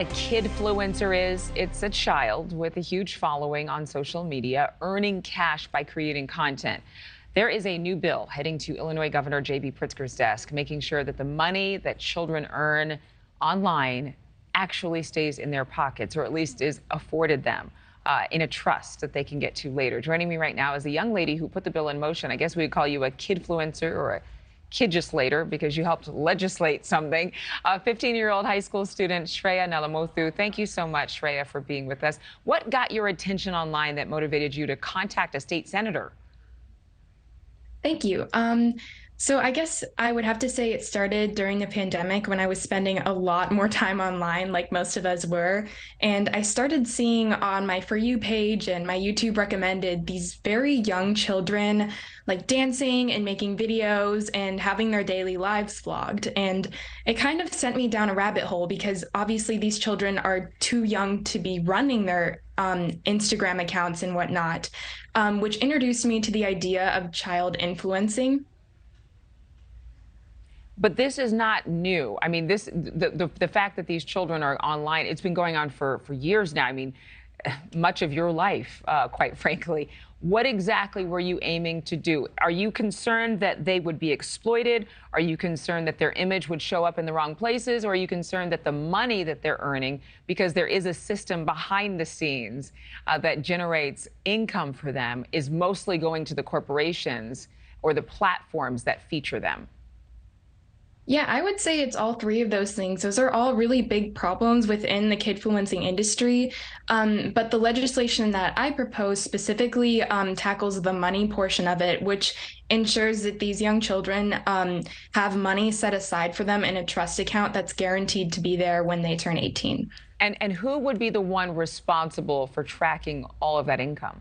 A kidfluencer is, it's a child with a huge following on social media, earning cash by creating content. There is a new bill heading to Illinois Governor J.B. Pritzker's desk, making sure that the money that children earn online actually stays in their pockets, or at least is afforded them in a trust that they can get to later. Joining me right now is a young lady who put the bill in motion. I guess we would call you a kidfluencer or a kidgeslator because you helped legislate something. 15-year-old high school student Shreya Nallamothu. Thank you so much, Shreya, for being with us. What got your attention online that motivated you to contact a state senator? Thank you. So I guess I would have to say it started during the pandemic when I was spending a lot more time online, like most of us were. And I started seeing on my For You page and my YouTube recommended these very young children like dancing and making videos and having their daily lives vlogged. And it kind of sent me down a rabbit hole because obviously these children are too young to be running their Instagram accounts and whatnot, which introduced me to the idea of child influencing. But this is not new. I mean, the fact that these children are online, it's been going on for years now. I mean, much of your life, quite frankly. What exactly were you aiming to do? Are you concerned that they would be exploited? Are you concerned that their image would show up in the wrong places? Or are you concerned that the money that they're earning, because there is a system behind the scenes that generates income for them, is mostly going to the corporations or the platforms that feature them? Yeah, I would say it's all three of those things. Those are all really big problems within the kidfluencing industry. But the legislation that I propose specifically tackles the money portion of it, which ensures that these young children have money set aside for them in a trust account that's guaranteed to be there when they turn 18. And who would be the one responsible for tracking all of that income?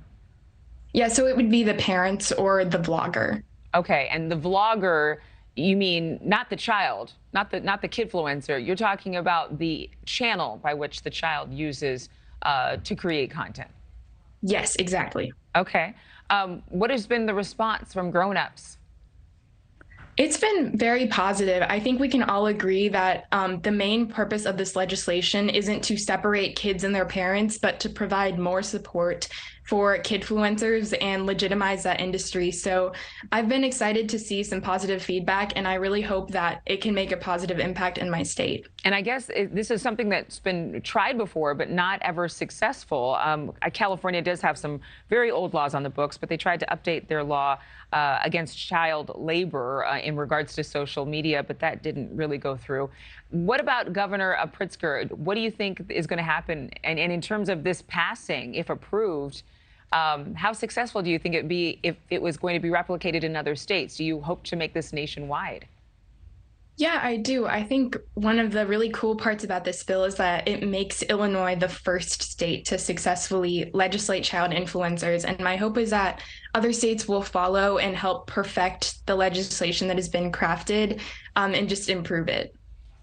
Yeah, so it would be the parents or the vlogger. Okay, and the vlogger, you mean not the child, not the kidfluencer. You're talking about the channel by which the child uses to create content. Yes, exactly. Okay. What has been the response from grown-ups? It's been very positive. I think we can all agree that the main purpose of this legislation isn't to separate kids and their parents, but to provide more support for kidfluencers and legitimize that industry. So I've been excited to see some positive feedback, and I really hope that it can make a positive impact in my state. And I guess this is something that's been tried before, but not ever successful. California does have some very old laws on the books, but they tried to update their law against child labor in regards to social media, but that didn't really go through. What about Governor Pritzker? What do you think is going to happen? And in terms of this passing, if approved, how successful do you think it'd be if it was going to be replicated in other states? Do you hope to make this nationwide? Yeah, I do. I think one of the really cool parts about this bill is that it makes Illinois the first state to successfully legislate child influencers. And my hope is that other states will follow and help perfect the legislation that has been crafted and just improve it.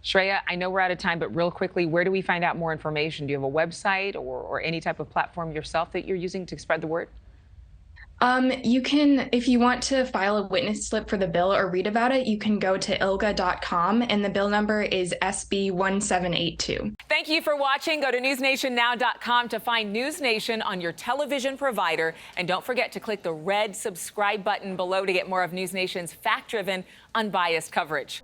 Shreya, I know we're out of time, but real quickly, where do we find out more information? Do you have a website or any type of platform yourself that you're using to spread the word? You can, if you want to file a witness slip for the bill or read about it, you can go to ilga.com, and the bill number is SB 1782. Thank you for watching. Go to newsnationnow.com to find NewsNation on your television provider. And don't forget to click the red subscribe button below to get more of NewsNation's fact-driven, unbiased coverage.